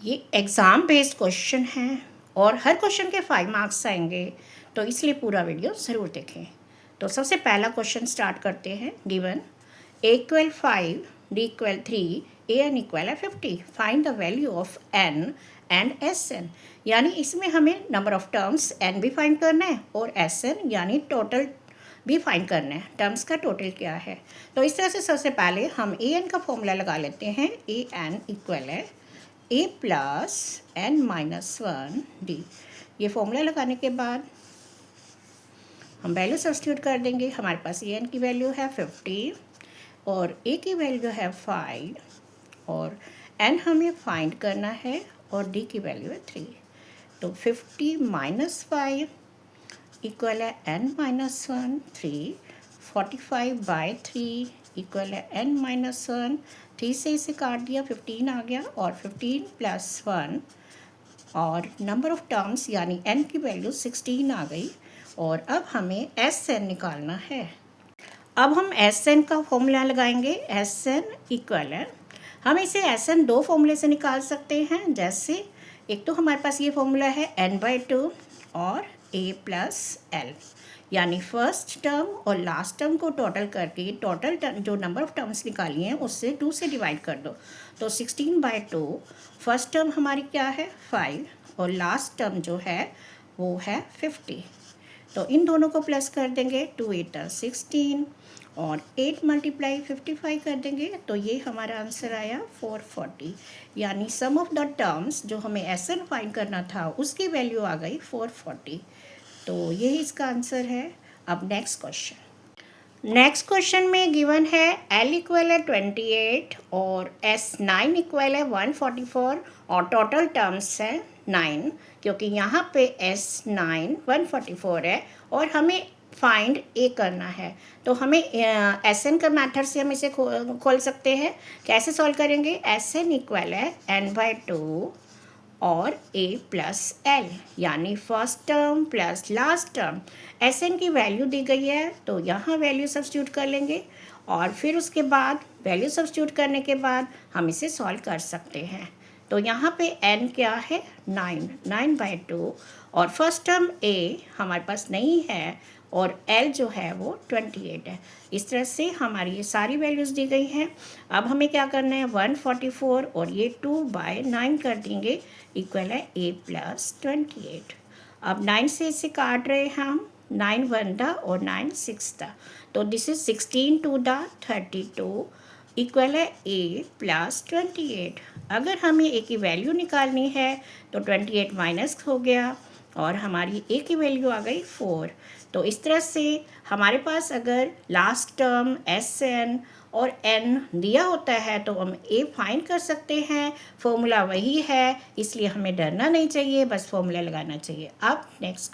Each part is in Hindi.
ये एग्ज़ाम बेस्ड क्वेश्चन हैं और हर क्वेश्चन के 5 मार्क्स आएंगे, तो इसलिए पूरा वीडियो ज़रूर देखें। तो सबसे पहला क्वेश्चन स्टार्ट करते हैं। Given a equal 5, d equal 3, an equal है 50, find the value of n and Sn। यानी इसमें हमें नंबर ऑफ टर्म्स n भी फाइंड करना है और Sn यानी टोटल भी फाइंड करना है, टर्म्स का टोटल क्या है। तो इस तरह से सबसे पहले हम an का फॉर्मूला लगा लेते हैं। an इक्वल है a plus n minus 1 d। ये फॉर्मूला लगाने के बाद हम वैल्यू सब्स्टिट्यूट कर देंगे। हमारे पास ए एन की वैल्यू है 50 और ए की वैल्यू है 5 और एन हमें फाइंड करना है और डी की वैल्यू है 3। तो 50 माइनस 5 इक्वल है n माइनस 1 3। 45/3 इक्वल है n माइनस 1। 3 से इसे काट दिया, 15 आ गया और 15 प्लस 1 और नंबर ऑफ टर्म्स यानी n की वैल्यू 16 आ गई। और अब हमें Sn निकालना है। अब हम Sn का फॉर्मूला लगाएंगे। Sn इक्वल है, हम इसे Sn दो फॉर्मूले से निकाल सकते हैं। जैसे एक तो हमारे पास ये फॉर्मूला है n/2 और a प्लस l, यानी फर्स्ट टर्म और लास्ट टर्म को टोटल करके टोटल जो नंबर ऑफ टर्म्स निकाली हैं उससे 2 से डिवाइड कर दो। तो 16/2 फर्स्ट टर्म हमारी क्या है 5 और लास्ट टर्म जो है वो है 50। तो इन दोनों को प्लस कर देंगे, 2 8 16 और 8 मल्टीप्लाई 55 कर देंगे। तो ये हमारा आंसर आया 440, यानी सम ऑफ द टर्म्स जो हमें Sn फाइंड करना था उसकी वैल्यू आ गई 440। तो यही इसका आंसर है। अब नेक्स्ट क्वेश्चन में गिवन है L इक्वल है 28 और S9 इक्वल है 144 और टोटल टर्म्स है 9, क्योंकि यहाँ पे S9 144 है और हमें फाइंड A करना है। तो हमें Sn का मेथड से हम इसे खोल सकते हैं। कैसे सॉल्व करेंगे? Sn इक्वल है n/2 और a प्लस l, यानी first term plus last term. Sn की वैल्यू दी गई है तो यहाँ वैल्यू सब्स्टिट्यूट कर लेंगे और फिर उसके बाद वैल्यू सब्स्टिट्यूट करने के बाद हम इसे सॉल्व कर सकते हैं। तो यहाँ पे n क्या है 9/2 और फर्स्ट टर्म a हमारे पास नहीं है और L जो है वो 28 है। इस तरह से हमारी ये सारी वैल्यूज़ दी गई हैं। अब हमें क्या करना है 144 और ये 2/9 कर देंगे, इक्वल है a प्लस 28। अब 9 से इसे काट रहे हैं हम, 9 1 दा और 9 6 दा, तो दिस इज 16 2 दा 32 इक्वल है a प्लस 28। अगर हमें a की वैल्यू निकालनी है तो 28 माइनस हो गया और हमारी a की वैल्यू आ गई 4। तो इस तरह से हमारे पास अगर लास्ट टर्म Sn और n दिया होता है तो हम a फाइंड कर सकते हैं। फॉर्मूला वही है, इसलिए हमें डरना नहीं चाहिए, बस फॉर्मूला लगाना चाहिए। अब नेक्स्ट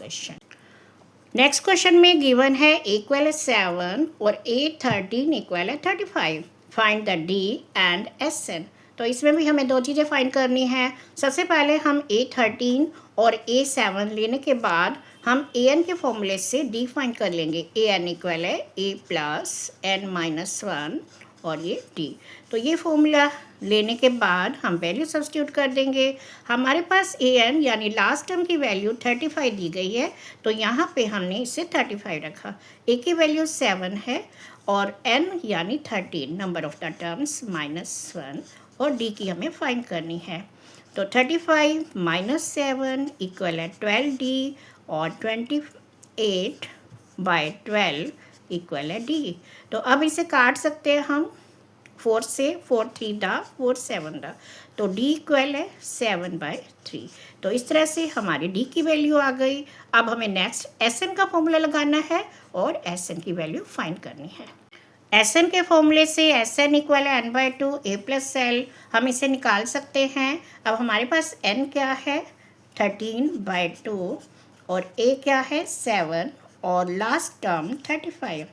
क्वेश्चन में गिवन है इक्वल है 7 और a 13 इक्वल है 35, find the d and Sn। तो इसमें भी हमें दो चीज़ें फाइंड करनी है। सबसे पहले हम a 13 और a 7 लेने के बाद हम an के फॉर्मूले से d फाइंड कर लेंगे। an इक्वल है a प्लस n माइनस 1 और ये d। तो ये फॉर्मूला लेने के बाद हम वैल्यू सब्स्टिट्यूट कर देंगे। हमारे पास an यानी लास्ट टर्म की वैल्यू 35 दी गई है, तो यहाँ पे हमने इसे 35 रखा। a की वैल्यू 7 है और n यानी 13 नंबर ऑफ द टर्म्स -1 और d की हमें फाइंड करनी है। तो 35 माइनस 7 इक्वल है 12d और 28/12 इक्वल है d। तो अब इसे काट सकते हैं हम 4 से, 4 3 दा 4 7 दा, तो d इक्वल है 7/3। तो इस तरह से हमारी d की वैल्यू आ गई। अब हमें नेक्स्ट Sn का फॉर्मूला लगाना है और Sn की वैल्यू फाइंड करनी है। Sn के फॉर्मूले से Sn इक्वल है n/2 a प्लस l, हम इसे निकाल सकते हैं। अब हमारे पास n क्या है 13/2 और a क्या है 7 और लास्ट टर्म 35।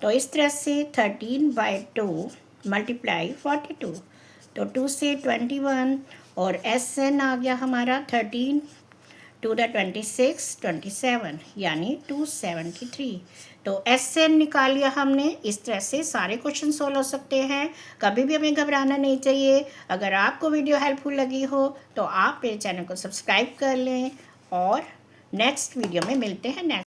तो इस तरह से 13/2 मल्टीप्लाई 42, तो 2 से 21 और Sn आ गया हमारा 13 2 द 26 27, यानी 273। तो एस से एन निकाल लिया हमने। इस तरह से सारे क्वेश्चन सोल्व हो सकते हैं, कभी भी हमें घबराना नहीं चाहिए। अगर आपको वीडियो हेल्पफुल लगी हो तो आप मेरे चैनल को सब्सक्राइब कर लें और नेक्स्ट वीडियो में मिलते हैं।